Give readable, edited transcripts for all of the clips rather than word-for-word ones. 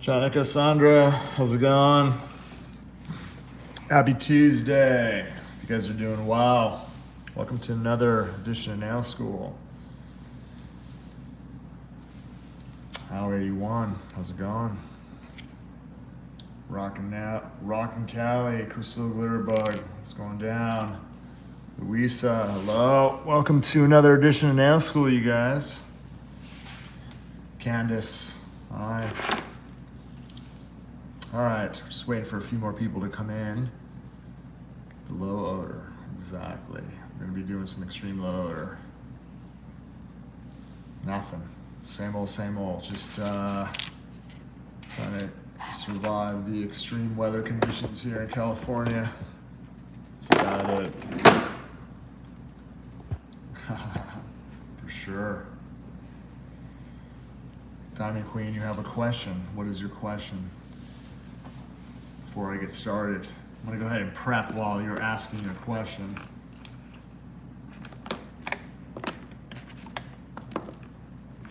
John, Cassandra, how's it going? Happy Tuesday. You guys are doing well. Welcome to another edition of Nail School. Hour 81, how's it going? Rockin' Cali, Crystal Glitterbug, what's going down? Louisa, hello. Welcome to another edition of Nail School, you guys. Candace, hi. All right, just waiting for a few more people to come in. The low odor, exactly. We're gonna be doing some extreme low odor. Nothing, same old, just trying to survive the extreme weather conditions here in California. That's about it. For sure. Diamond Queen, you have a question. What is your question? Before I get started, I'm gonna go ahead and prep while you're asking your question.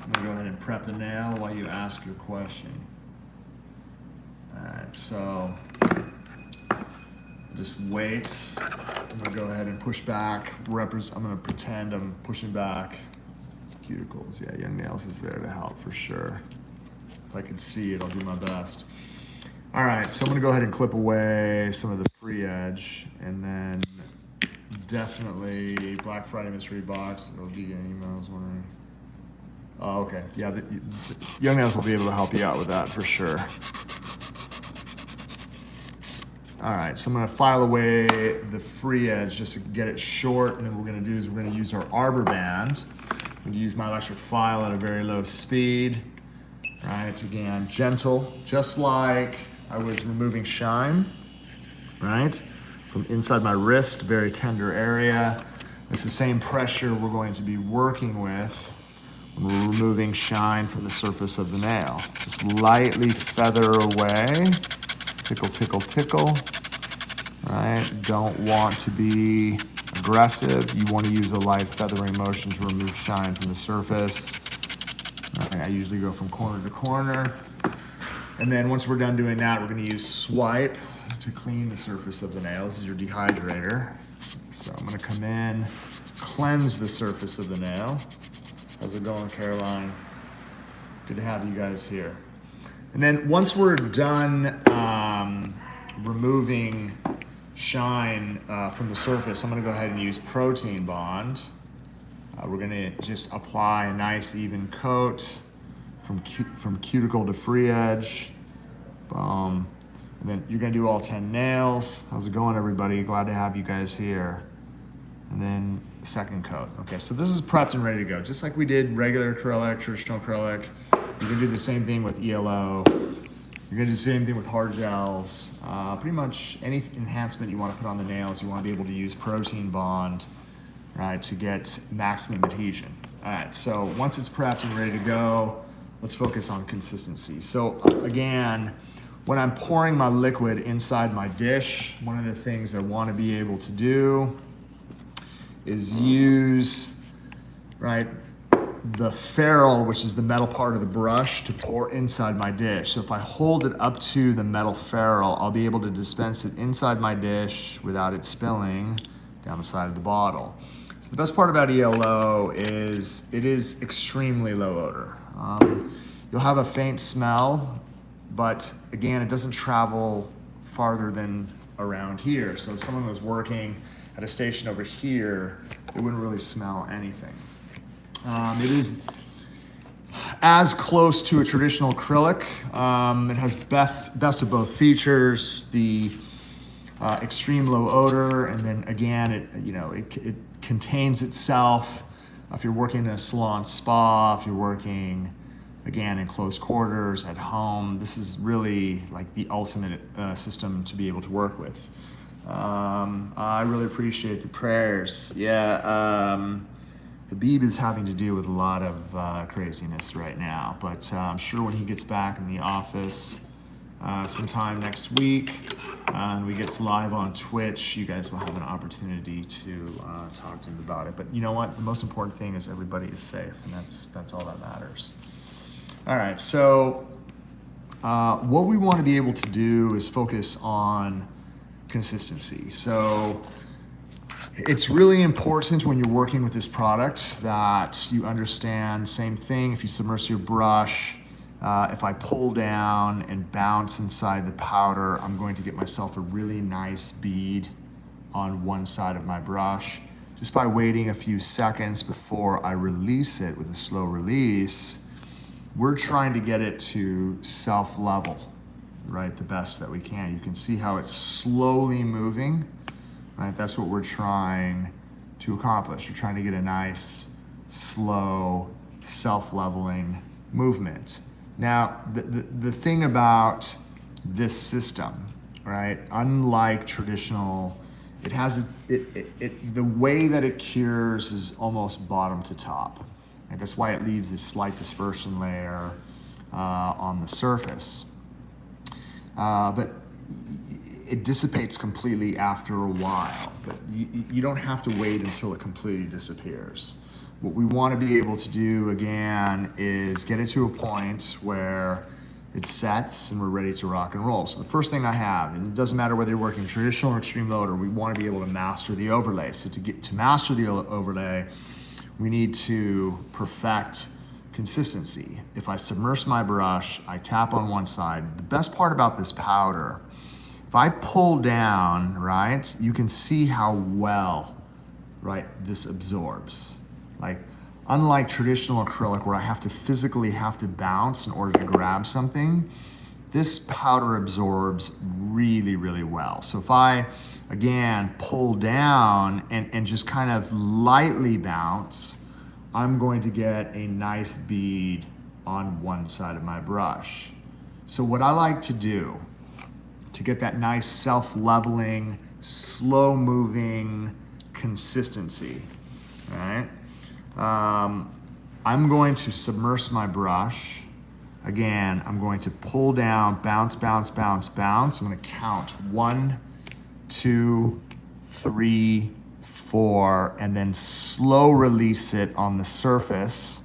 I'm gonna go ahead and prep the nail while you ask your question. All right, so just wait. I'm gonna go ahead and push back. I'm gonna pretend I'm pushing back. Cuticles, yeah, Young Nails is there to help for sure. If I can see it, I'll do my best. All right, so I'm gonna go ahead and clip away some of the free edge, and then definitely Black Friday mystery box. It'll be an email. I was wondering. Oh, okay, yeah, the Young Nails will be able to help you out with that for sure. All right, so I'm gonna file away the free edge just to get it short, and then what we're gonna do is we're gonna use our arbor band. I'm gonna use my electric file at a very low speed. Right, again, gentle, just like I was removing shine, right? From inside my wrist, very tender area. It's the same pressure we're going to be working with when we're removing shine from the surface of the nail. Just lightly feather away, tickle, tickle, tickle, right? Don't want to be aggressive. You want to use a light feathering motion to remove shine from the surface. Right, I usually go from corner to corner. And then once we're done doing that, we're gonna use swipe to clean the surface of the nail. This is your dehydrator. So I'm gonna come in, cleanse the surface of the nail. How's it going, Caroline? Good to have you guys here. And then once we're done removing shine from the surface, I'm gonna go ahead and use Protein Bond. We're gonna just apply a nice even coat from cuticle to free edge. Boom. And then you're gonna do all 10 nails. How's it going, everybody? Glad to have you guys here. And then the second coat. Okay, so this is prepped and ready to go. Just like we did regular acrylic, traditional acrylic. You're gonna do the same thing with ELO. You're gonna do the same thing with hard gels. Pretty much any enhancement you wanna put on the nails, you wanna be able to use Protein Bond, right, to get maximum adhesion. All right, so once it's prepped and ready to go, let's focus on consistency. So again, when I'm pouring my liquid inside my dish, one of the things I want to be able to do is use, right, the ferrule, which is the metal part of the brush, to pour inside my dish. So if I hold it up to the metal ferrule, I'll be able to dispense it inside my dish without it spilling down the side of the bottle. So the best part about ELO is it is extremely low odor. You'll have a faint smell, but again, it doesn't travel farther than around here. So if someone was working at a station over here, it wouldn't really smell anything. It is as close to a traditional acrylic. It has best of both features, the extreme low odor, and then again, it contains itself. If you're working in a salon spa, if you're working, again, in close quarters, at home, this is really like the ultimate system to be able to work with. I really appreciate the prayers. Yeah, Habib is having to deal with a lot of craziness right now, but I'm sure when he gets back in the office sometime next week, and we get live on Twitch, you guys will have an opportunity to talk to him about it. But you know what? The most important thing is everybody is safe, and that's all that matters. All right, so what we want to be able to do is focus on consistency. So it's really important when you're working with this product that you understand, same thing, if you submerge your brush, if I pull down and bounce inside the powder, I'm going to get myself a really nice bead on one side of my brush. Just by waiting a few seconds before I release it with a slow release, we're trying to get it to self-level, right, the best that we can. You can see how it's slowly moving, right? That's what we're trying to accomplish. You're trying to get a nice, slow, self-leveling movement. Now, the thing about this system, right, unlike traditional, it has the way that it cures is almost bottom to top. And that's why it leaves this slight dispersion layer on the surface. But it dissipates completely after a while. But you don't have to wait until it completely disappears. What we want to be able to do, again, is get it to a point where it sets and we're ready to rock and roll. So the first thing I have, and it doesn't matter whether you're working traditional or extreme low odor, we want to be able to master the overlay. So to master the overlay, we need to perfect consistency. If I submerge my brush, I tap on one side. The best part about this powder, if I pull down, right, you can see how well, right, this absorbs. Like, unlike traditional acrylic where I have to physically bounce in order to grab something, this powder absorbs really, really well. So if I, again, pull down and just kind of lightly bounce, I'm going to get a nice bead on one side of my brush. So what I like to do to get that nice self-leveling, slow-moving consistency, all right? I'm going to submerge my brush. Again, I'm going to pull down, bounce, bounce, bounce, bounce. I'm going to count 1, 2, 3, 4, and then slow release it on the surface.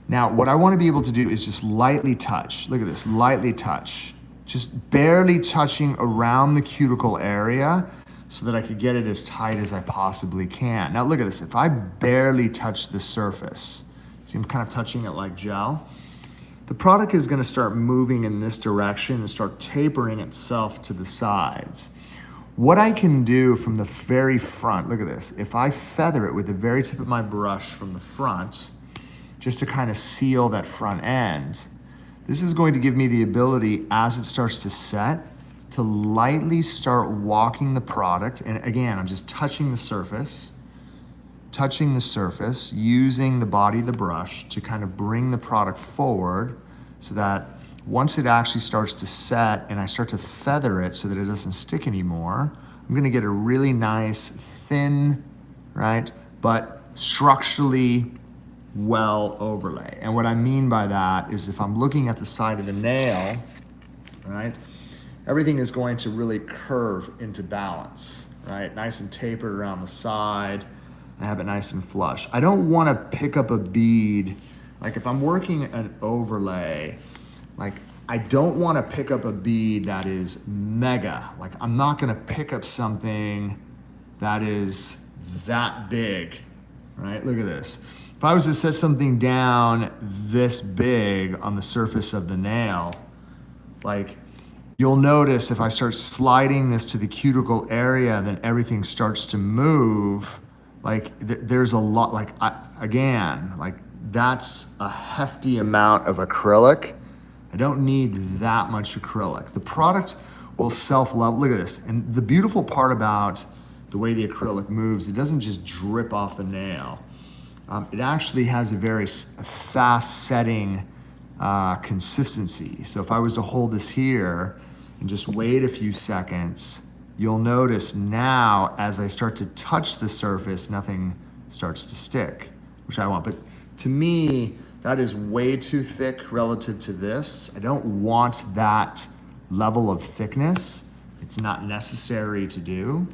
Now, what I want to be able to do is just lightly touch. Look at this, lightly touch. Just barely touching around the cuticle area so that I could get it as tight as I possibly can. Now look at this, if I barely touch the surface, see I'm kind of touching it like gel, the product is gonna start moving in this direction and start tapering itself to the sides. What I can do from the very front, look at this, if I feather it with the very tip of my brush from the front, just to kind of seal that front end, this is going to give me the ability as it starts to set to lightly start walking the product. And again, I'm just touching the surface, using the body of the brush to kind of bring the product forward so that once it actually starts to set and I start to feather it so that it doesn't stick anymore, I'm gonna get a really nice, thin, right, but structurally well overlay. And what I mean by that is if I'm looking at the side of the nail, right, everything is going to really curve into balance, right? Nice and tapered around the side. I have it nice and flush. I don't want to pick up a bead. Like if I'm working an overlay, like I don't want to pick up a bead that is mega. Like I'm not going to pick up something that is that big, right? Look at this. If I was to set something down this big on the surface of the nail, like you'll notice if I start sliding this to the cuticle area, then everything starts to move. Like there's a lot, like again, like that's a hefty amount of acrylic. I don't need that much acrylic. The product will self-level, look at this. And the beautiful part about the way the acrylic moves, it doesn't just drip off the nail. It actually has a very fast setting consistency. So if I was to hold this here and just wait a few seconds, you'll notice now as I start to touch the surface, nothing starts to stick, which I want. But to me, that is way too thick relative to this. I don't want that level of thickness. It's not necessary to do.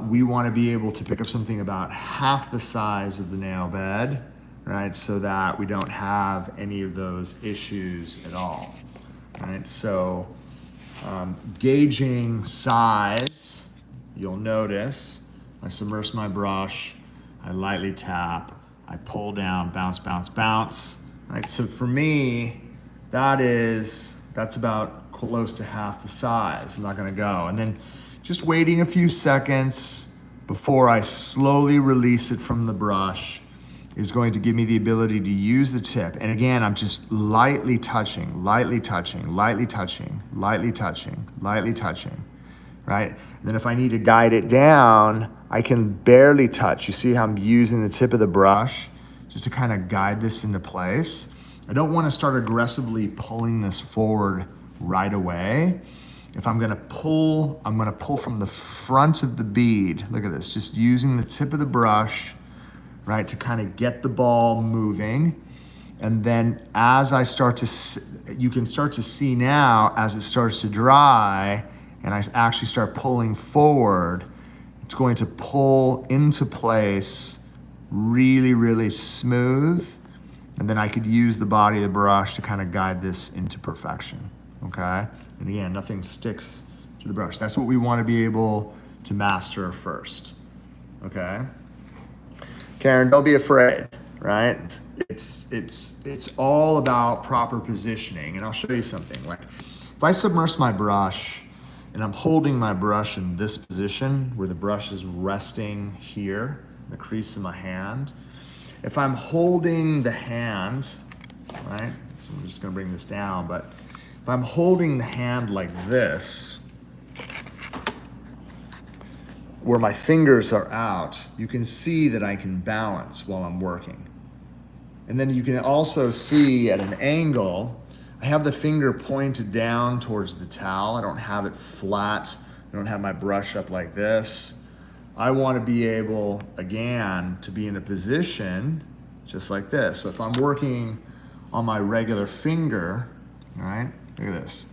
We want to be able to pick up something about half the size of the nail bed, right? So that we don't have any of those issues at all, right? So gauging size, you'll notice I submerge my brush, I lightly tap, I pull down, bounce, bounce, bounce, right? So for me, that's about close to half the size. I'm not gonna go. And then just waiting a few seconds before I slowly release it from the brush is going to give me the ability to use the tip. And again, I'm just lightly touching, lightly touching, lightly touching, lightly touching, lightly touching, right? And then if I need to guide it down, I can barely touch. You see how I'm using the tip of the brush just to kind of guide this into place. I don't want to start aggressively pulling this forward right away. If I'm gonna pull, I'm gonna pull from the front of the bead. Look at this, just using the tip of the brush, right, to kind of get the ball moving. And then as I start to, you can start to see now as it starts to dry and I actually start pulling forward, it's going to pull into place really, really smooth. And then I could use the body of the brush to kind of guide this into perfection, okay? And again, nothing sticks to the brush. That's what we want to be able to master first, okay? Karen, don't be afraid, right? It's all about proper positioning, and I'll show you something. Like, if I submerge my brush and I'm holding my brush in this position where the brush is resting here, the crease of my hand. If I'm holding the hand, right? So I'm just gonna bring this down, but if I'm holding the hand like this, where my fingers are out, you can see that I can balance while I'm working. And then you can also see at an angle, I have the finger pointed down towards the towel. I don't have it flat. I don't have my brush up like this. I want to be able, again, to be in a position just like this. So if I'm working on my regular finger, all right, look at this.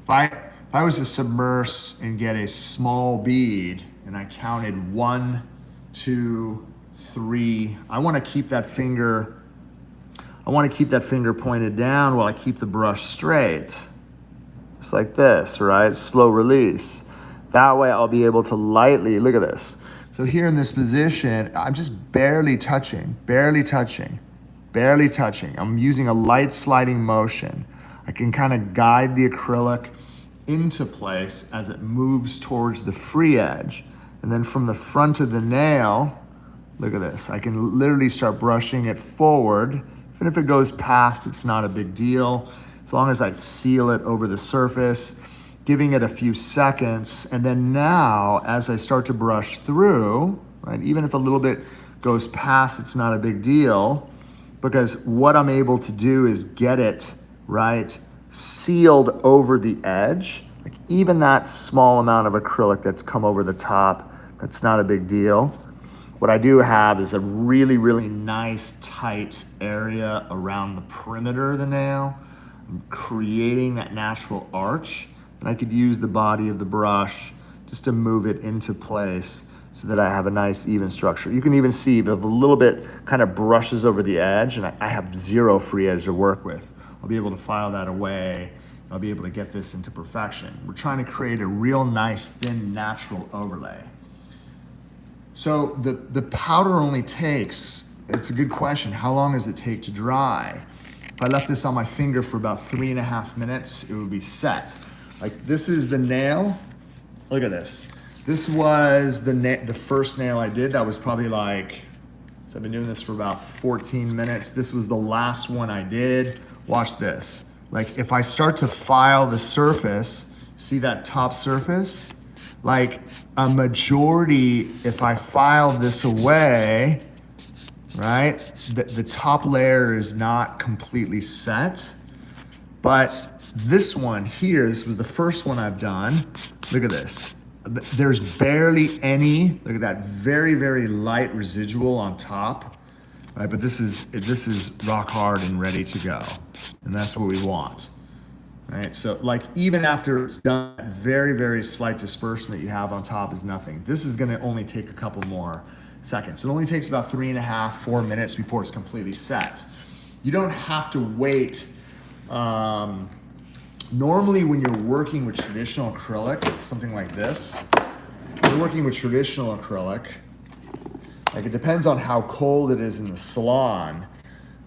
If I was to submerge and get a small bead and I counted 1, 2, 3, I want to keep that finger pointed down while I keep the brush straight. Just like this, right? Slow release. That way I'll be able to lightly, look at this. So here in this position, I'm just barely touching, barely touching, barely touching. I'm using a light sliding motion. I can kind of guide the acrylic into place as it moves towards the free edge. And then from the front of the nail, look at this. I can literally start brushing it forward. Even if it goes past, it's not a big deal. As long as I seal it over the surface, giving it a few seconds. And then now, as I start to brush through, right, even if a little bit goes past, it's not a big deal, because what I'm able to do is get it, right, sealed over the edge. Like even that small amount of acrylic that's come over the top, that's not a big deal. What I do have is a really, really nice tight area around the perimeter of the nail. I'm creating that natural arch, and I could use the body of the brush just to move it into place so that I have a nice even structure. You can even see if a little bit kind of brushes over the edge and I have zero free edge to work with. I'll be able to file that away. I'll be able to get this into perfection. We're trying to create a real nice, thin, natural overlay. So the powder only takes, it's a good question, how long does it take to dry? If I left this on my finger for about 3.5 minutes, it would be set. Like this is the nail, look at this. This was the first nail I did. That was probably like, so I've been doing this for about 14 minutes. This was the last one I did. Watch this. Like if I start to file the surface, see that top surface? Like a majority, if I file this away, right? The top layer is not completely set, but this one here, this was the first one I've done. Look at this. There's barely any, look at that, very, very light residual on top, right? But this is rock hard and ready to go. And that's what we want, right? So like even after it's done, that very, very slight dispersion that you have on top is nothing. This is gonna only take a couple more seconds. It only takes about 3.5, 4 minutes before it's completely set. You don't have to wait. Normally when you're working with traditional acrylic, something like this, you're working with traditional acrylic, like it depends on how cold it is in the salon,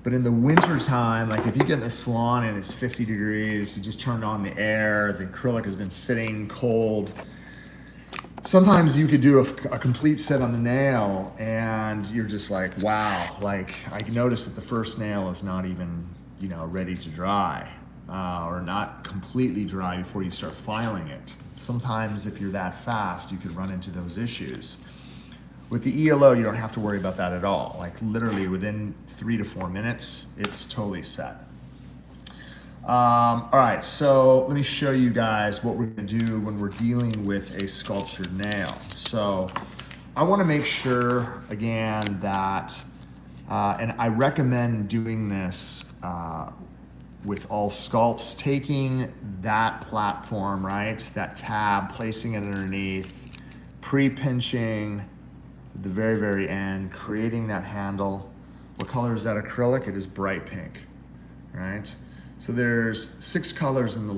but in the winter time, like if you get in the salon and it's 50 degrees, you just turned on the air, the acrylic has been sitting cold. Sometimes you could do a complete set on the nail and you're just like, wow, like I noticed that the first nail is not even, you know, ready to dry or not completely dry before you start filing it. Sometimes if you're that fast, you could run into those issues. With the ELO, you don't have to worry about that at all. Like literally within 3 to 4 minutes, it's totally set. All right, so let me show you guys what we're gonna do when we're dealing with a sculptured nail. So I wanna make sure, again, that, and I recommend doing this with all sculpts, taking that platform, right, that tab, placing it underneath, pre-pinching at the very, very end, creating that handle. What color is that acrylic? It is bright pink, right? So there's 7 colors in the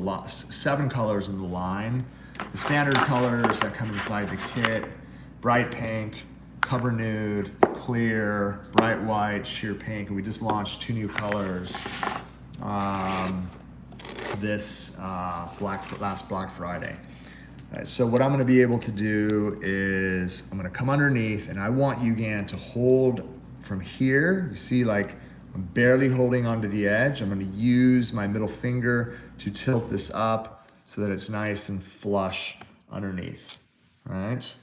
line. The standard colors that come inside the kit: bright pink, cover nude, clear, bright white, sheer pink. And we just launched 2 new colors this last Black Friday. All right, so what I'm gonna be able to do is I'm gonna come underneath, and I want you again to hold from here. You see, like, I'm barely holding onto the edge. I'm gonna use my middle finger to tilt this up so that it's nice and flush underneath, all right?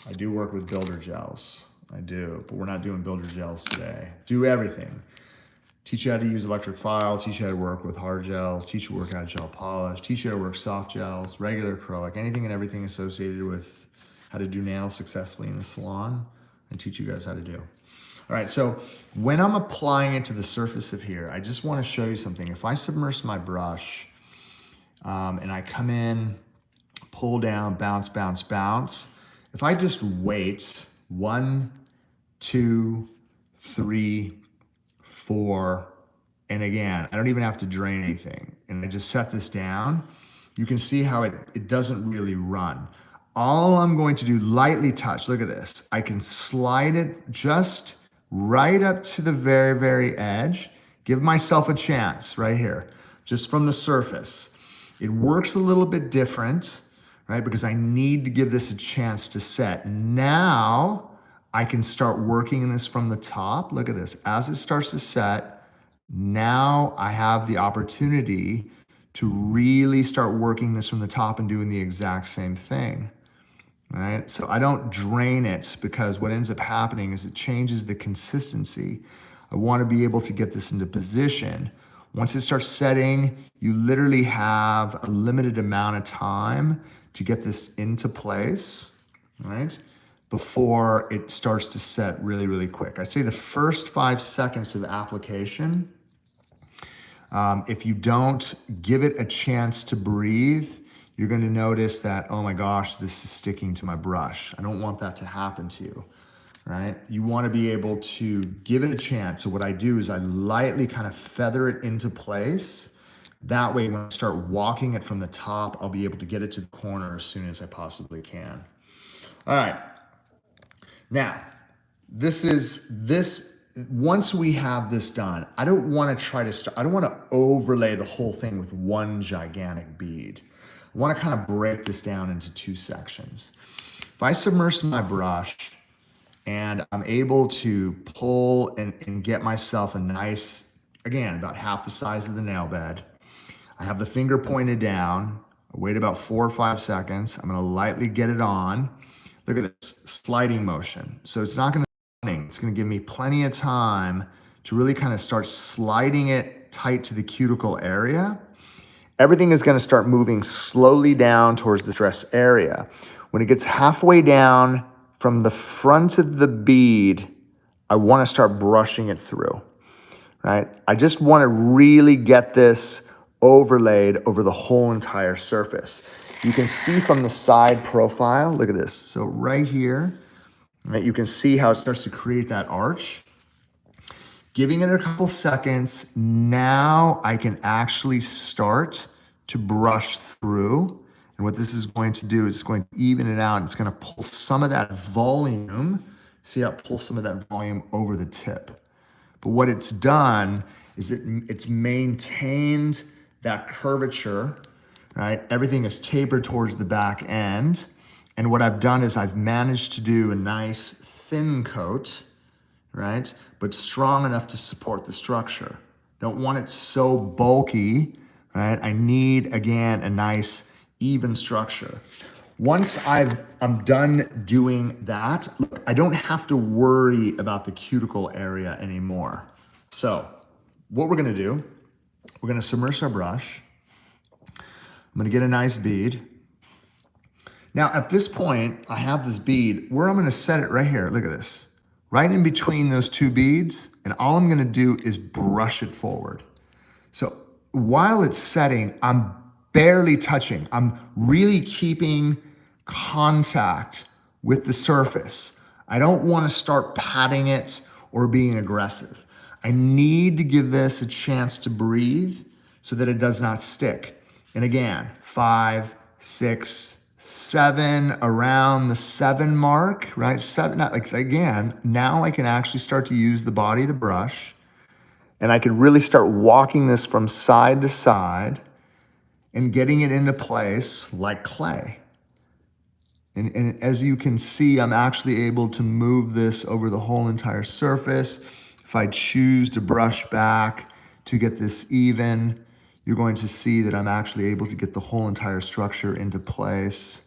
I do work with builder gels, I do, but we're not doing builder gels today. Do everything. Teach you how to use electric file, teach you how to work with hard gels, teach you how to work on gel polish, teach you how to work soft gels, regular acrylic, anything and everything associated with how to do nails successfully in the salon, and teach you guys how to do. All right, so when I'm applying it to the surface of here, I just wanna show you something. If I submerge my brush and I come in, pull down, bounce, bounce, bounce, if I just wait 1, 2, 3, 4, and again, I don't even have to drain anything, and I just set this down, you can see how it doesn't really run. All I'm going to do, lightly touch, look at this. I can slide it just right up to the very, very edge, give myself a chance right here, just from the surface. It works a little bit different, right? Because I need to give this a chance to set. Now, I can start working in this from the top. Look at this, as it starts to set, now I have the opportunity to really start working this from the top and doing the exact same thing. Right? So I don't drain it, because what ends up happening is it changes the consistency. I want to be able to get this into position. Once it starts setting, you literally have a limited amount of time to get this into place, right? Before it starts to set really, really quick. I say the first 5 seconds of application, if you don't give it a chance to breathe, you're going to notice that, oh my gosh, this is sticking to my brush. I don't want that to happen to you, right? You want to be able to give it a chance. So what I do is I lightly kind of feather it into place. That way, when I start walking it from the top, I'll be able to get it to the corner as soon as I possibly can. All right. Now, once we have this done, I don't want to overlay the whole thing with one gigantic bead. I want to kind of break this down into 2 sections. If I submerge my brush and I'm able to pull and get myself a nice, again, about half the size of the nail bed, I have the finger pointed down, I wait about 4 or 5 seconds, I'm gonna lightly get it on. Look at this, sliding motion. So it's not gonna, it's gonna give me plenty of time to really kind of start sliding it tight to the cuticle area. Everything is gonna start moving slowly down towards the stress area. When it gets halfway down from the front of the bead, I wanna start brushing it through, right? I just wanna really get this overlaid over the whole entire surface. You can see from the side profile, look at this. So right here, right, you can see how it starts to create that arch. Giving it a couple seconds, now I can actually start to brush through. And what this is going to do is it's going to even it out. It's going to pull some of that volume. See how it pulls some of that volume over the tip. But what it's done is it's maintained that curvature, right? Everything is tapered towards the back end. And what I've done is I've managed to do a nice thin coat, right? But strong enough to support the structure. Don't want it so bulky, right? I need, again, a nice even structure. Once I'm done doing that, look, I don't have to worry about the cuticle area anymore. So what we're gonna do, we're gonna submerge our brush. I'm gonna get a nice bead. Now at this point, I have this bead where I'm gonna set it right here, look at this. Right in between those two beads, and all I'm gonna do is brush it forward. So while it's setting, I'm barely touching. I'm really keeping contact with the surface. I don't wanna start patting it or being aggressive. I need to give this a chance to breathe so that it does not stick. And again, 5, 6, 7, around the 7 mark, right? 7, like again, now I can actually start to use the body of the brush and I can really start walking this from side to side and getting it into place like clay. And as you can see, I'm actually able to move this over the whole entire surface. If I choose to brush back to get this even, you're going to see that I'm actually able to get the whole entire structure into place,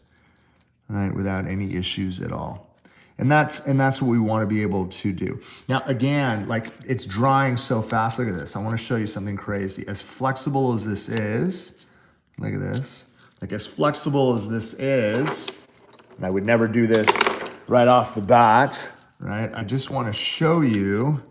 right, without any issues at all. And that's what we want to be able to do. Now, again, like it's drying so fast. Look at this. I want to show you something crazy. As flexible as this is, look at this. Like as flexible as this is, and I would never do this right off the bat, right? I just want to show you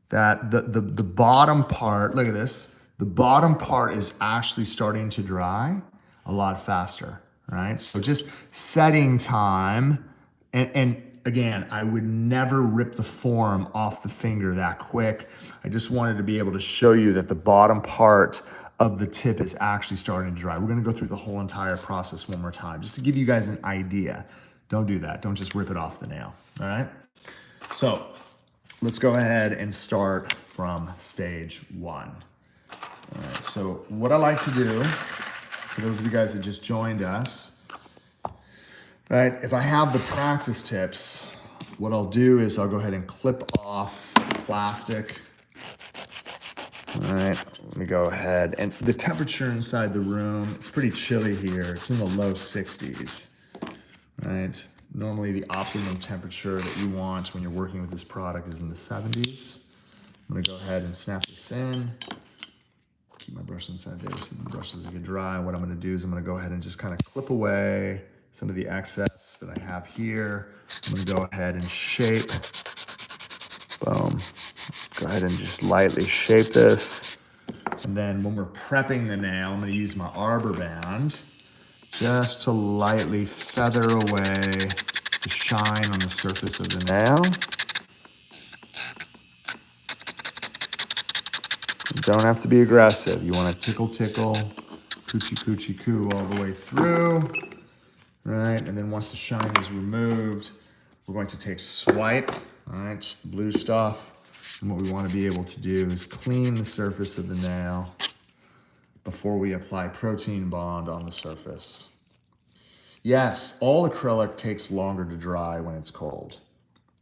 that the bottom part, look at this. The bottom part is actually starting to dry a lot faster, right? So just setting time, and again, I would never rip the form off the finger that quick. I just wanted to be able to show you that the bottom part of the tip is actually starting to dry. We're gonna go through the whole entire process one more time, just to give you guys an idea. Don't do that, don't just rip it off the nail, all right? So let's go ahead and start from stage 1. All right, so what I like to do, for those of you guys that just joined us, right, if I have the practice tips, what I'll do is I'll go ahead and clip off plastic. All right, let me go ahead. And the temperature inside the room, it's pretty chilly here. It's in the low 60s, right? Normally the optimum temperature that you want when you're working with this product is in the 70s. I'm gonna go ahead and snap this in. Keep my brush inside there so the brush doesn't get dry. What I'm gonna do is I'm gonna go ahead and just kind of clip away some of the excess that I have here. I'm gonna go ahead and shape. Boom. Go ahead and just lightly shape this. And then when we're prepping the nail, I'm gonna use my arbor band just to lightly feather away the shine on the surface of the nail. You don't have to be aggressive. You wanna tickle, tickle, coochie, coochie, coo all the way through, right? And then once the shine is removed, we're going to take swipe, all right, just the blue stuff. And what we want to be able to do is clean the surface of the nail before we apply protein bond on the surface. Yes, all acrylic takes longer to dry when it's cold.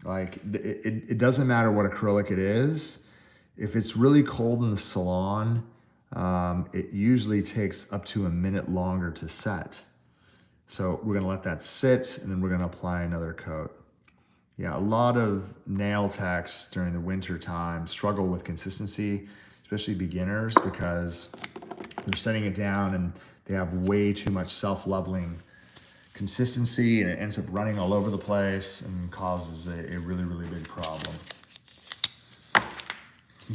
Like it doesn't matter what acrylic it is. If it's really cold in the salon, it usually takes up to a minute longer to set. So we're gonna let that sit and then we're gonna apply another coat. Yeah, a lot of nail techs during the winter time struggle with consistency, especially beginners, because they're setting it down and they have way too much self-leveling consistency and it ends up running all over the place and causes a really, really big problem.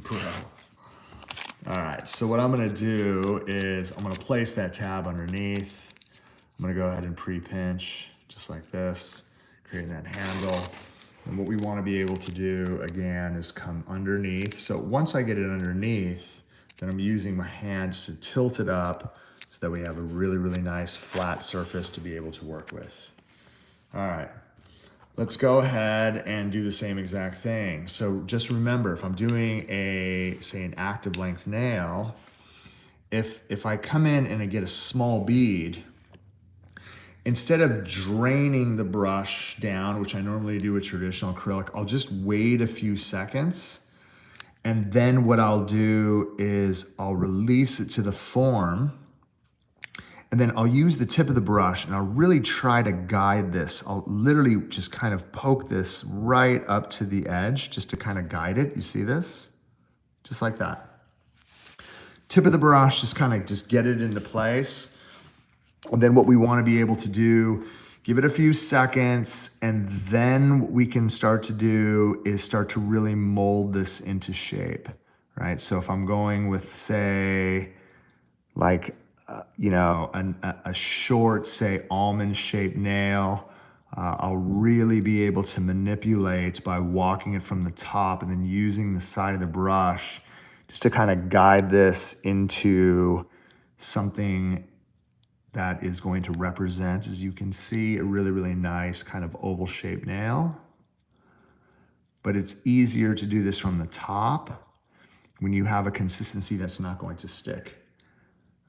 Bro. All right, so what I'm gonna do is I'm gonna place that tab underneath. I'm gonna go ahead and pre-pinch just like this, creating that handle. And what we wanna be able to do again is come underneath. So once I get it underneath, then I'm using my hand just to tilt it up so that we have a really, really nice flat surface to be able to work with. All right, let's go ahead and do the same exact thing. So just remember, if I'm doing say an active length nail, if I come in and I get a small bead, instead of draining the brush down, which I normally do with traditional acrylic, I'll just wait a few seconds. And then what I'll do is I'll release it to the form. And then I'll use the tip of the brush and I'll really try to guide this. I'll literally just kind of poke this right up to the edge just to kind of guide it. You see this? Just like that. Tip of the brush, just kind of just get it into place. And then what we want to be able to do, give it a few seconds, and then what we can start to do is start to really mold this into shape, right? So if I'm going with, say, like, you know, a short, say, almond-shaped nail, I'll really be able to manipulate by walking it from the top and then using the side of the brush just to kind of guide this into something that is going to represent, as you can see, a really, really nice kind of oval-shaped nail. But it's easier to do this from the top when you have a consistency that's not going to stick.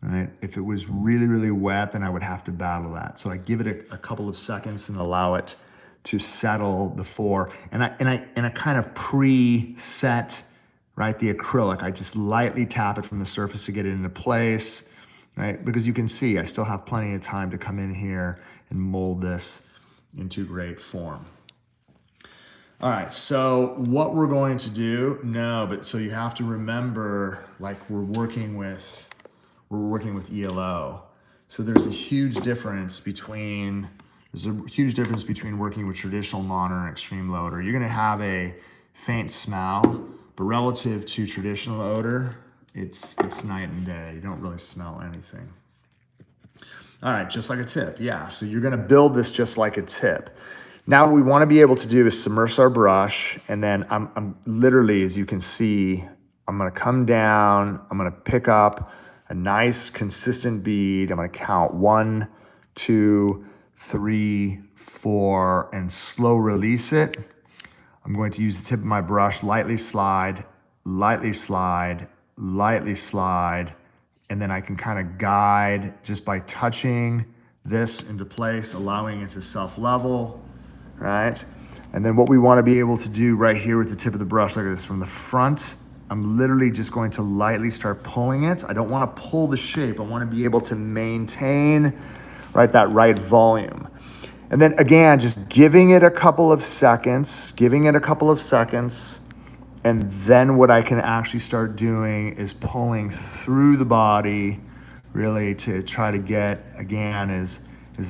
Right? If it was really, really wet, then I would have to battle that. So I give it a couple of seconds and allow it to settle before. And I kind of preset, right, the acrylic. I just lightly tap it from the surface to get it into place, right? Because you can see I still have plenty of time to come in here and mold this into great form. All right, so what we're going to do, so you have to remember, like we're working with ELO. So there's a huge difference between working with traditional modern and extreme low odor. You're gonna have a faint smell, but relative to traditional odor, it's night and day. You don't really smell anything. All right, just like a tip, yeah. So you're gonna build this just like a tip. Now what we wanna be able to do is submerge our brush, and then I'm literally, as you can see, I'm gonna come down, I'm gonna pick up a nice consistent bead. I'm gonna count 1, 2, 3, 4, and slow release it. I'm going to use the tip of my brush, lightly slide, lightly slide, lightly slide, and then I can kind of guide just by touching this into place, allowing it to self-level, right? And then what we wanna be able to do right here with the tip of the brush, like this, from the front, I'm literally just going to lightly start pulling it. I don't want to pull the shape. I want to be able to maintain, right, that right volume. And then again, just giving it a couple of seconds, and then what I can actually start doing is pulling through the body, really to try to get, again, as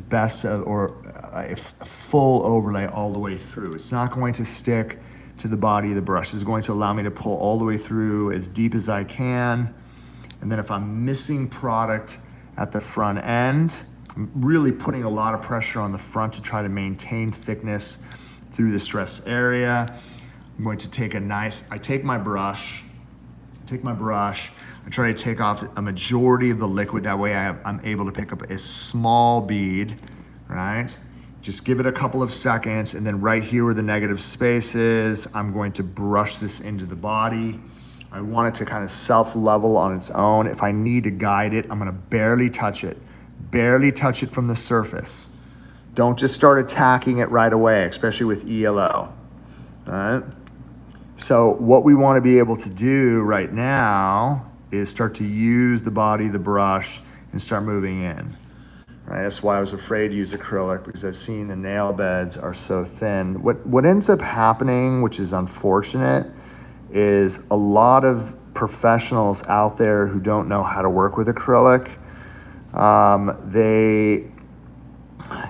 best or a full overlay all the way through. It's not going to stick to the body of the brush. This is going to allow me to pull all the way through as deep as I can. And then if I'm missing product at the front end, I'm really putting a lot of pressure on the front to try to maintain thickness through the stress area. I'm going to take I take my brush, I try to take off a majority of the liquid. That way I'm able to pick up a small bead, right? Just give it a couple of seconds, and then right here where the negative space is, I'm going to brush this into the body. I want it to kind of self-level on its own. If I need to guide it, I'm gonna barely touch it from the surface. Don't just start attacking it right away, especially with ELO, all right? So what we wanna be able to do right now is start to use the body of the brush and start moving in. Right, that's why I was afraid to use acrylic, because I've seen the nail beds are so thin. What ends up happening, which is unfortunate, is a lot of professionals out there who don't know how to work with acrylic.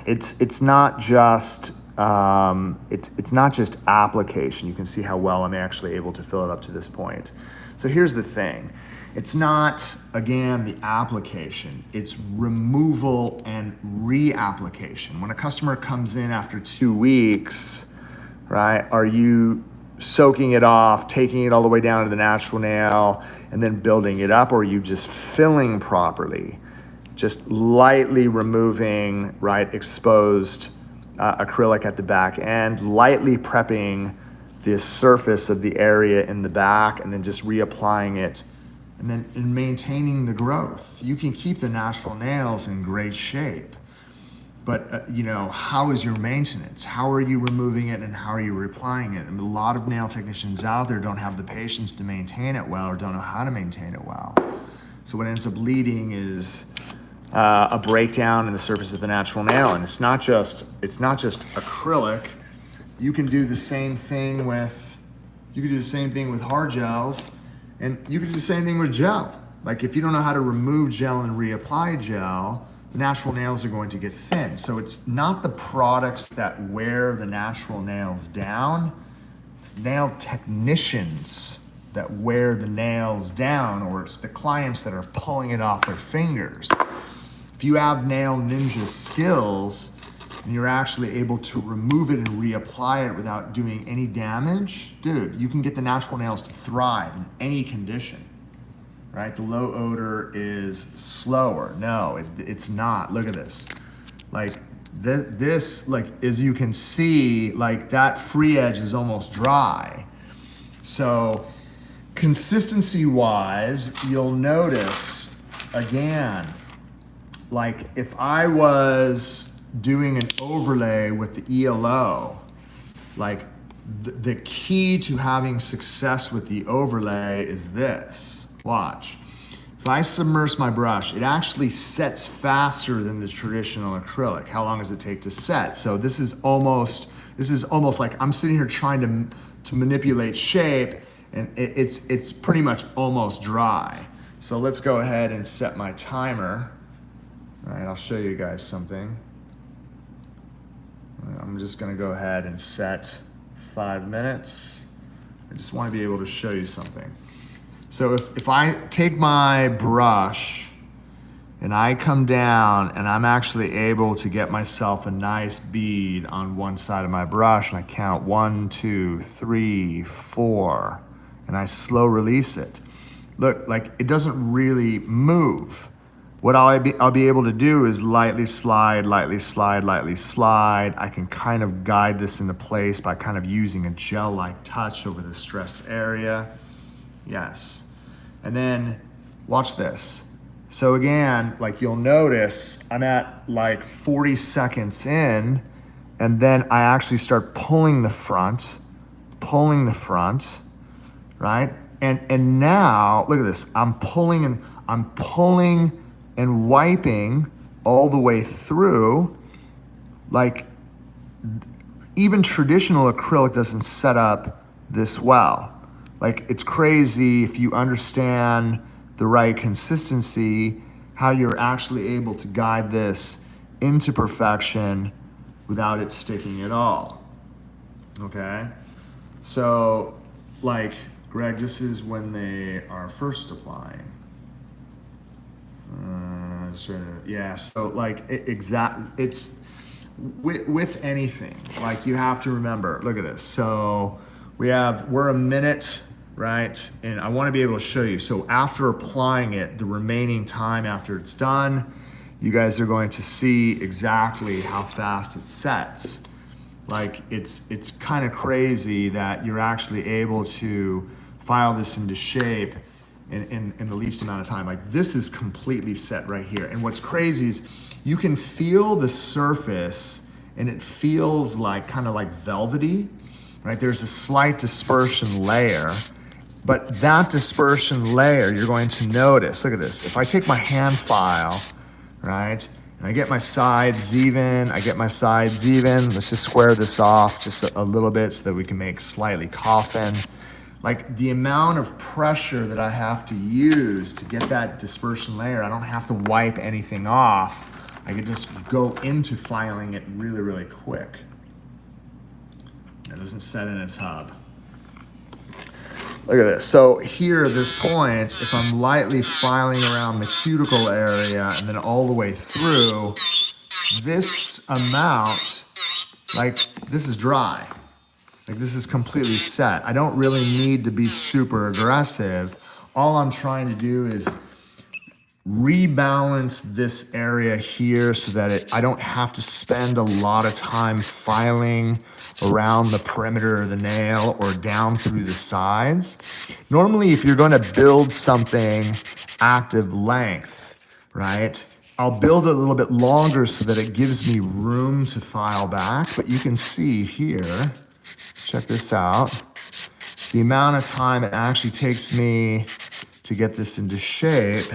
It's not just it's not just application. You can see how well I'm actually able to fill it up to this point. So here's the thing. It's not, again, the application. It's removal and reapplication. When a customer comes in after 2 weeks, right, are you soaking it off, taking it all the way down to the natural nail, and then building it up, or are you just filling properly? Just lightly removing, right, exposed acrylic at the back end, lightly prepping the surface of the area in the back, and then just reapplying it, and then maintaining the growth. You can keep the natural nails in great shape, but you know, how is your maintenance? How are you removing it and how are you reapplying it? And a lot of nail technicians out there don't have the patience to maintain it well, or don't know how to maintain it well. So what ends up leading is a breakdown in the surface of the natural nail. And it's not just acrylic. You can do the same thing with hard gels, and you can do the same thing with gel. Like if you don't know how to remove gel and reapply gel, the natural nails are going to get thin. So it's not the products that wear the natural nails down, it's nail technicians that wear the nails down, or it's the clients that are pulling it off their fingers. If you have nail ninja skills and you're actually able to remove it and reapply it without doing any damage, dude, you can get the natural nails to thrive in any condition, right? The low odor is slower. No, it's not. Look at this. Like this, like as you can see, like that free edge is almost dry. So consistency wise, you'll notice again, like if I was doing an overlay with the ELO, like the key to having success with the overlay is this. Watch. If I submerge my brush, it actually sets faster than the traditional acrylic. How long does it take to set? So this is almost like I'm sitting here trying to manipulate shape, and it's pretty much almost dry. So let's go ahead and set my timer. All right, I'll show you guys something. I'm just gonna go ahead and set 5 minutes. I just wanna be able to show you something. So if I take my brush and I come down and I'm actually able to get myself a nice bead on one side of my brush, and I count 1, 2, 3, 4, and I slow release it. Look, like it doesn't really move. What I'll be able to do is lightly slide, lightly slide, lightly slide. I can kind of guide this into place by kind of using a gel-like touch over the stress area. Yes. And then watch this. So again, like you'll notice, I'm at like 40 seconds in, and then I actually start pulling the front, right? And now, look at this. I'm pulling and wiping all the way through. Like even traditional acrylic doesn't set up this well. Like it's crazy if you understand the right consistency, how you're actually able to guide this into perfection without it sticking at all. Okay? So like, Greg, this is when they are first applying. Yeah, so like it's with anything, like you have to remember, look at this. So we're a minute, right? And I want to be able to show you. So after applying it, the remaining time after it's done, you guys are going to see exactly how fast it sets. Like it's kind of crazy that you're actually able to file this into shape in the least amount of time. Like this is completely set right here. And what's crazy is you can feel the surface and it feels like kind of like velvety, right? There's a slight dispersion layer, but that dispersion layer you're going to notice. Look at this. If I take my hand file, right? And I get my sides even, let's just square this off just a little bit so that we can make slightly coffin. Like the amount of pressure that I have to use to get that dispersion layer, I don't have to wipe anything off. I can just go into filing it really, really quick. It doesn't set in a tub. Look at this. So here at this point, if I'm lightly filing around the cuticle area and then all the way through, this amount, like this is dry. Like this is completely set. I don't really need to be super aggressive. All I'm trying to do is rebalance this area here so that I don't have to spend a lot of time filing around the perimeter of the nail or down through the sides. Normally, if you're gonna build something active length, right, I'll build it a little bit longer so that it gives me room to file back. But you can see here, check this out, the amount of time it actually takes me to get this into shape.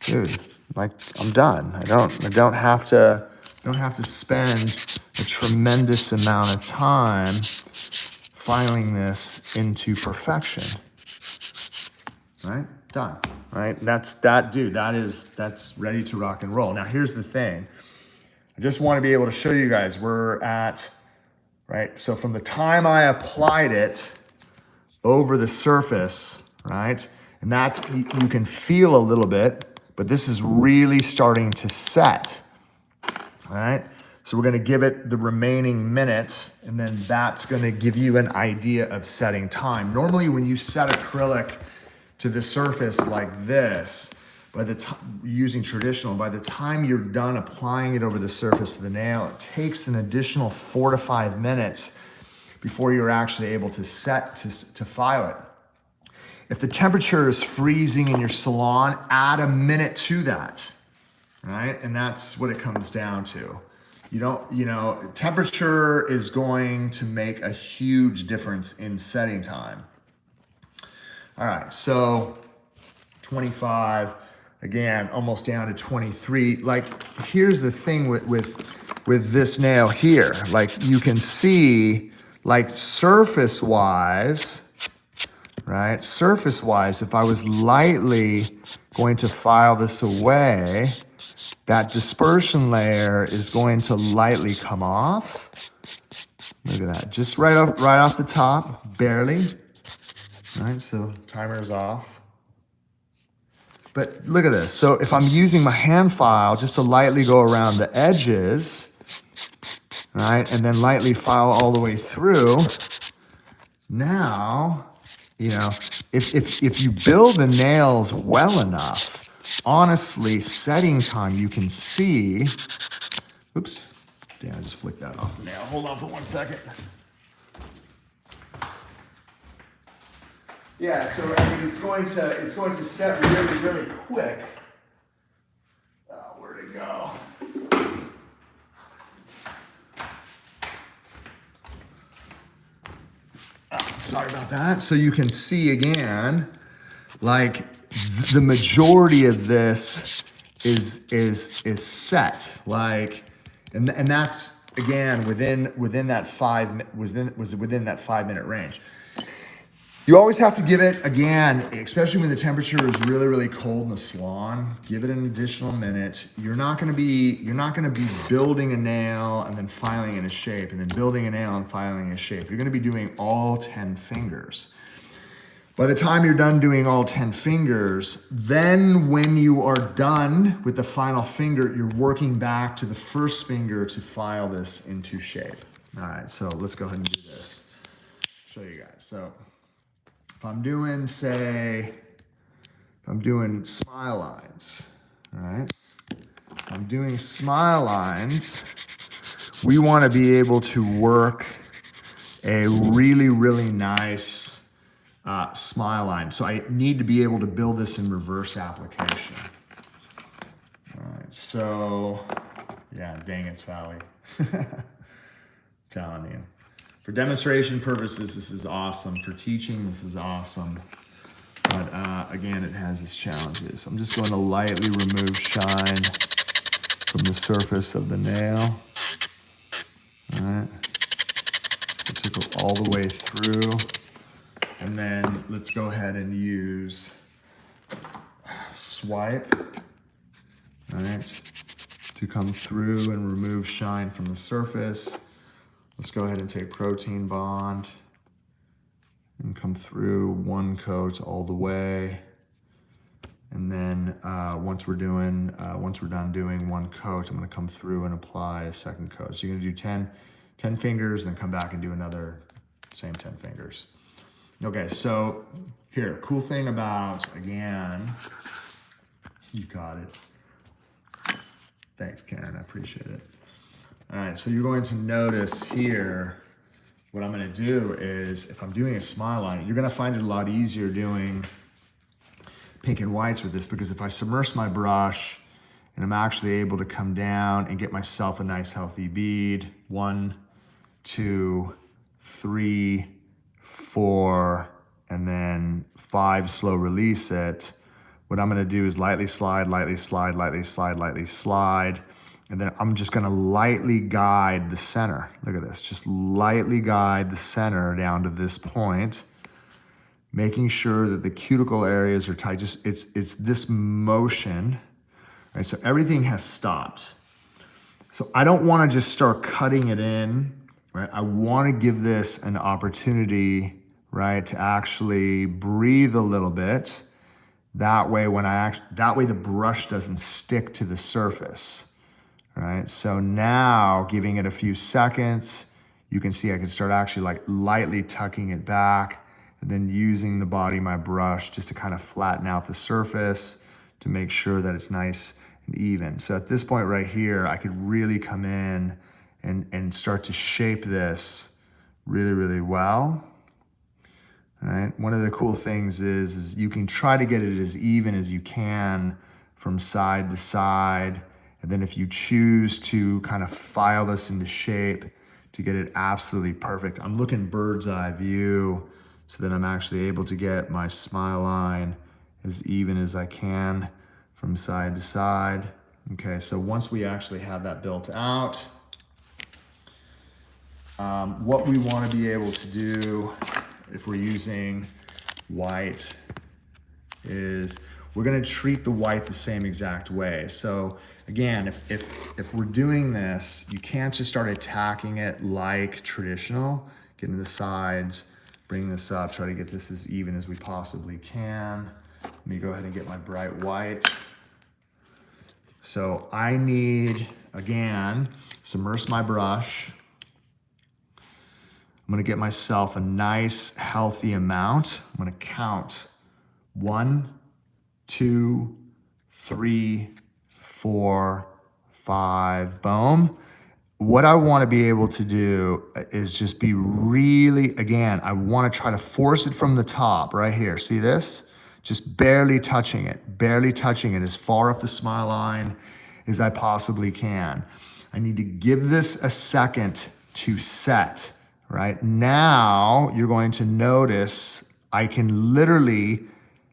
Dude, like I'm done. I don't have to spend a tremendous amount of time filing this into perfection. Right? Done. Right? That's ready to rock and roll. Now here's the thing. I just want to be able to show you guys we're at, right? So from the time I applied it over the surface, right? And that's, you can feel a little bit, but this is really starting to set, all right? So we're gonna give it the remaining minute, and then that's gonna give you an idea of setting time. Normally when you set acrylic to the surface like this, by the time, using traditional, by the time you're done applying it over the surface of the nail, it takes an additional 4 to 5 minutes before you're actually able to set to file it. If the temperature is freezing in your salon, add a minute to that, right? And that's what it comes down to. Temperature is going to make a huge difference in setting time. All right, so 25, again, almost down to 23. Like, here's the thing with this nail here. Like, you can see, like, surface-wise, right? Surface-wise, if I was lightly going to file this away, that dispersion layer is going to lightly come off. Look at that, just right off the top, barely. All right, so timer's off. But look at this. So if I'm using my hand file just to lightly go around the edges, right, and then lightly file all the way through, now, if you build the nails well enough, honestly, setting time, you can see, oops, damn, I just flicked that off the nail. Hold on for 1 second. Yeah, so I mean, it's going to set really, really quick. Where'd it go? Sorry about that. So you can see again, like the majority of this is set, like, and that's again within that 5 minute range. You always have to give it, again, especially when the temperature is really, really cold in the salon, give it an additional minute. You're not gonna be building a nail and then filing in a shape and then building a nail and filing in a shape. You're gonna be doing all 10 fingers. By the time you're done doing all 10 fingers, then when you are done with the final finger, you're working back to the first finger to file this into shape. All right, so let's go ahead and do this. Show you guys. So if I'm doing, say, smile lines, all right? If I'm doing smile lines, we want to be able to work a really, really nice smile line. So I need to be able to build this in reverse application. All right, so, yeah, dang it, Sally. Telling you. For demonstration purposes, this is awesome. For teaching, this is awesome. But again, it has its challenges. I'm just going to lightly remove shine from the surface of the nail. All right. Let's go all the way through. And then let's go ahead and use swipe, all right, to come through and remove shine from the surface. Let's go ahead and take Protein Bond and come through one coat all the way. And then once we're done doing one coat, I'm gonna come through and apply a second coat. So you're gonna do 10 fingers, then come back and do another same 10 fingers. Okay, so here, cool thing about, again, you got it. Thanks, Karen, I appreciate it. All right, so you're going to notice here, what I'm gonna do is, if I'm doing a smile line, you're gonna find it a lot easier doing pink and whites with this, because if I submerge my brush and I'm actually able to come down and get myself a nice healthy bead, 1, 2, 3, 4, and then 5, slow release it. What I'm gonna do is lightly slide, lightly slide, lightly slide, lightly slide, and then I'm just gonna lightly guide the center. Look at this, just lightly guide the center down to this point, making sure that the cuticle areas are tight. Just it's this motion, right? So everything has stopped. So I don't wanna just start cutting it in, right? I wanna give this an opportunity, right, to actually breathe a little bit. That way the brush doesn't stick to the surface, right? So now, giving it a few seconds, you can see I can start actually like lightly tucking it back, and then using the body of my brush just to kind of flatten out the surface to make sure that it's nice and even. So at this point right here, I could really come in and start to shape this really, really well. All right. One of the cool things is you can try to get it as even as you can from side to side. And then if you choose to kind of file this into shape to get it absolutely perfect, I'm looking bird's eye view so that I'm actually able to get my smile line as even as I can from side to side. Okay, so once we actually have that built out, what we want to be able to do if we're using white is we're going to treat the white the same exact way. So again, if we're doing this, you can't just start attacking it like traditional, getting the sides, bring this up, try to get this as even as we possibly can. Let me go ahead and get my bright white. So I need, again, submerge my brush. I'm gonna get myself a nice healthy amount. I'm gonna count 1, 2, 3, 4, 5, boom. What I wanna be able to do is just be really, again, I wanna try to force it from the top right here. See this? Just barely touching it as far up the smile line as I possibly can. I need to give this a second to set, right? Now you're going to notice I can literally,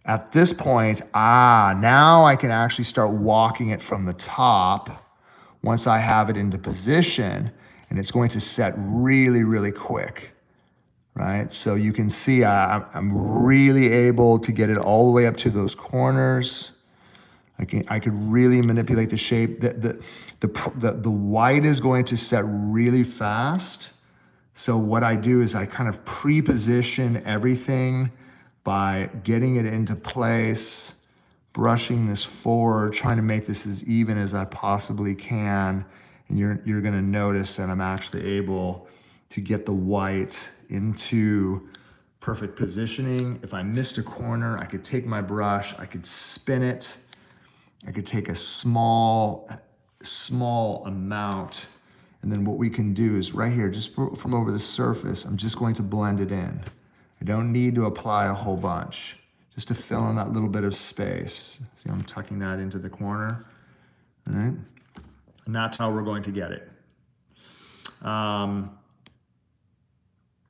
at this point, now I can actually start walking it from the top once I have it into position, and it's going to set really, really quick, right? So you can see I'm really able to get it all the way up to those corners. I could really manipulate the shape. The white is going to set really fast. So what I do is I kind of pre-position everything by getting it into place, brushing this forward, trying to make this as even as I possibly can. And you're gonna notice that I'm actually able to get the white into perfect positioning. If I missed a corner, I could take my brush, I could spin it, I could take a small amount, and then what we can do is right here, just from over the surface, I'm just going to blend it in. I don't need to apply a whole bunch, just to fill in that little bit of space. See, I'm tucking that into the corner, all right? And that's how we're going to get it.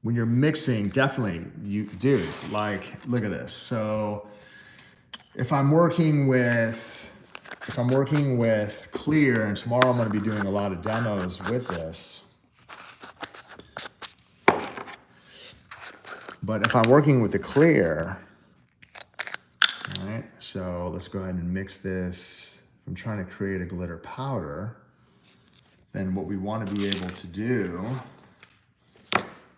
When you're mixing, definitely, dude, like, look at this. So if I'm working with clear, and tomorrow I'm gonna be doing a lot of demos with this, but if I'm working with the clear, all right, so let's go ahead and mix this. If I'm trying to create a glitter powder, then what we want to be able to do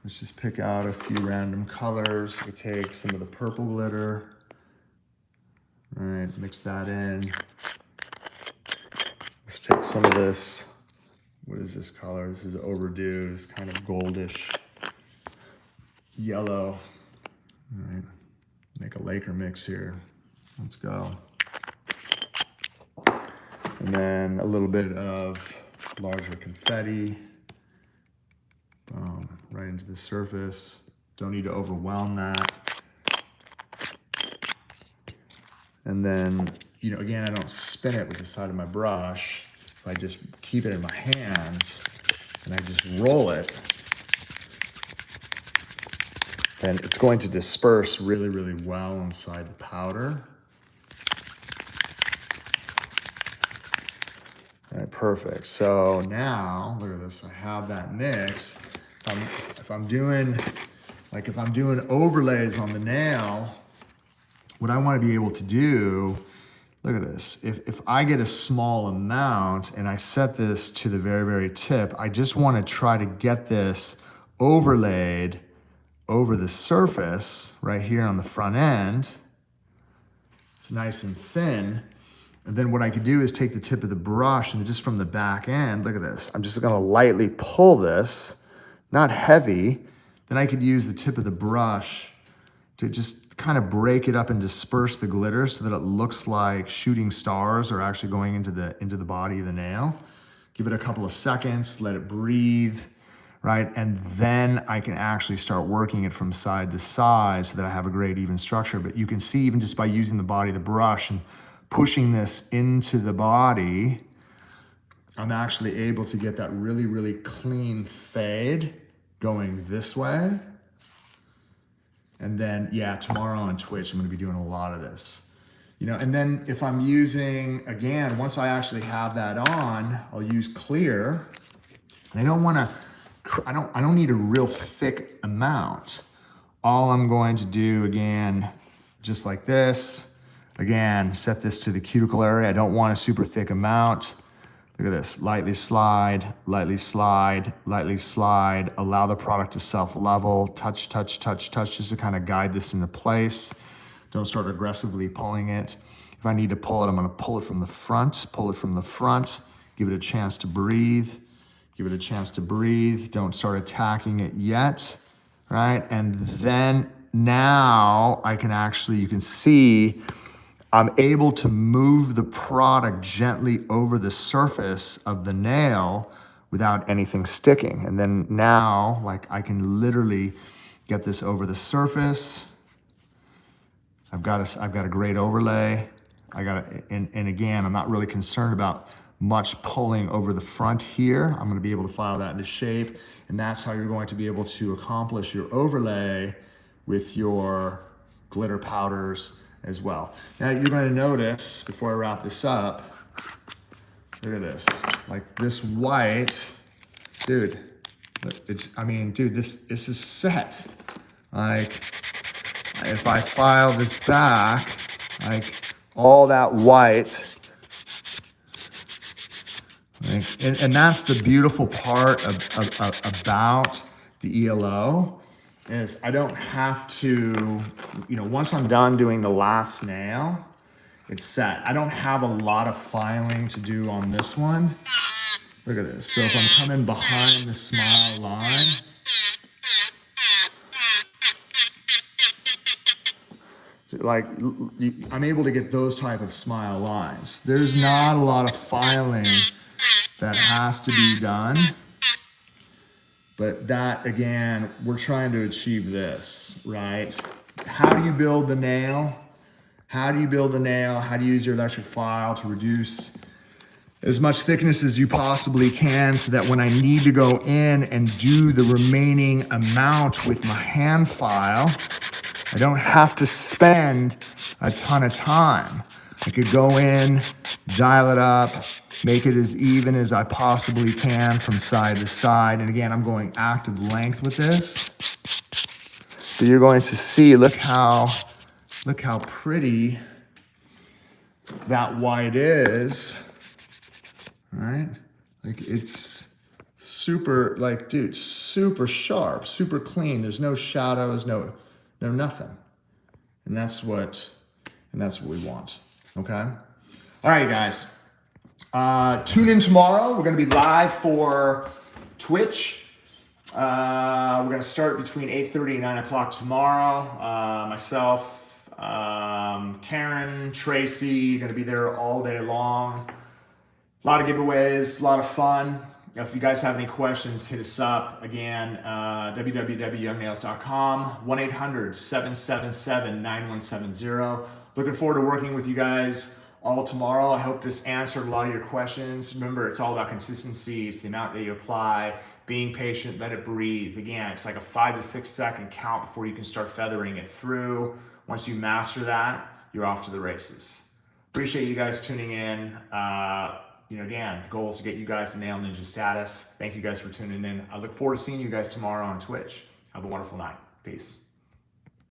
Let's just pick out a few random colors. We take some of the purple glitter. All right, mix that in. Let's take some of this. What is this color? This is Overdue. It's kind of goldish yellow. All right, make a Laker mix here. Let's go. And then a little bit of larger confetti. Boom, right into the surface. Don't need to overwhelm that. And then, you know, again, I don't spin it with the side of my brush. I just keep it in my hands and I just roll it. And it's going to disperse really, really well inside the powder. All right, perfect. So now, look at this, I have that mix. If I'm doing overlays on the nail, what I want to be able to do, look at this. If I get a small amount and I set this to the very, very tip, I just want to try to get this overlaid over the surface right here on the front end. It's nice and thin. And then what I could do is take the tip of the brush and just from the back end, look at this. I'm just gonna lightly pull this, not heavy. Then I could use the tip of the brush to just kind of break it up and disperse the glitter so that it looks like shooting stars are actually going into the body of the nail. Give it a couple of seconds, let it breathe, right? And then I can actually start working it from side to side so that I have a great even structure. But you can see even just by using the body of the brush and pushing this into the body, I'm actually able to get that really, really clean fade going this way. And then, yeah, tomorrow on Twitch, I'm gonna be doing a lot of this. You know, and then if I'm using, again, once I actually have that on, I'll use clear. And I don't need a real thick amount. All I'm going to do, again, just like this, again, set this to the cuticle area. I don't want a super thick amount. Look at this, lightly slide, lightly slide, lightly slide. Allow the product to self-level, touch, touch, touch, touch, just to kind of guide this into place. Don't start aggressively pulling it. If I need to pull it, I'm gonna pull it from the front, pull it from the front, give it a chance to breathe, give it a chance to breathe. Don't start attacking it yet, right? And then now I can actually, you can see, I'm able to move the product gently over the surface of the nail without anything sticking. And then now, like, I can literally get this over the surface. I've got a great overlay. And again, I'm not really concerned about much pulling over the front here. I'm gonna be able to file that into shape. And that's how you're going to be able to accomplish your overlay with your glitter powders as well. Now you're going to notice, before I wrap this up, look at this, like this white, dude, this is set. Like, if I file this back, like all that white, like, and that's the beautiful part about the ELO, is I don't have to, you know, once I'm done doing the last nail, it's set. I don't have a lot of filing to do on this one. Look at this. So if I'm coming behind the smile line, like, I'm able to get those type of smile lines. There's not a lot of filing that has to be done. But that, again, we're trying to achieve this, right? How do you build the nail? How do you build the nail? How do you use your electric file to reduce as much thickness as you possibly can so that when I need to go in and do the remaining amount with my hand file, I don't have to spend a ton of time. I could go in, dial it up, make it as even as I possibly can from side to side. And again, I'm going active length with this. So you're going to see, look how pretty that white is, all right? Like, it's super, like, dude, super sharp, super clean. There's no shadows, no nothing. And that's what we want, okay? All right, guys. Tune in tomorrow. We're going to be live for Twitch. We're going to start between 8:30 and 9 o'clock tomorrow. Myself, Karen, Tracy, going to be there all day long. A lot of giveaways, a lot of fun. If you guys have any questions, hit us up. Again, www.youngnails.com, 1-800-777-9170. Looking forward to working with you guys all tomorrow. I hope this answered a lot of your questions. Remember, it's all about consistency. It's the amount that you apply, being patient, let it breathe. Again, it's like a 5 to 6 second count before you can start feathering it through. Once you master that, you're off to the races. Appreciate you guys tuning in. Again, the goal is to get you guys to nail ninja status. Thank you guys for tuning in. I look forward to seeing you guys tomorrow on Twitch. Have a wonderful night. Peace.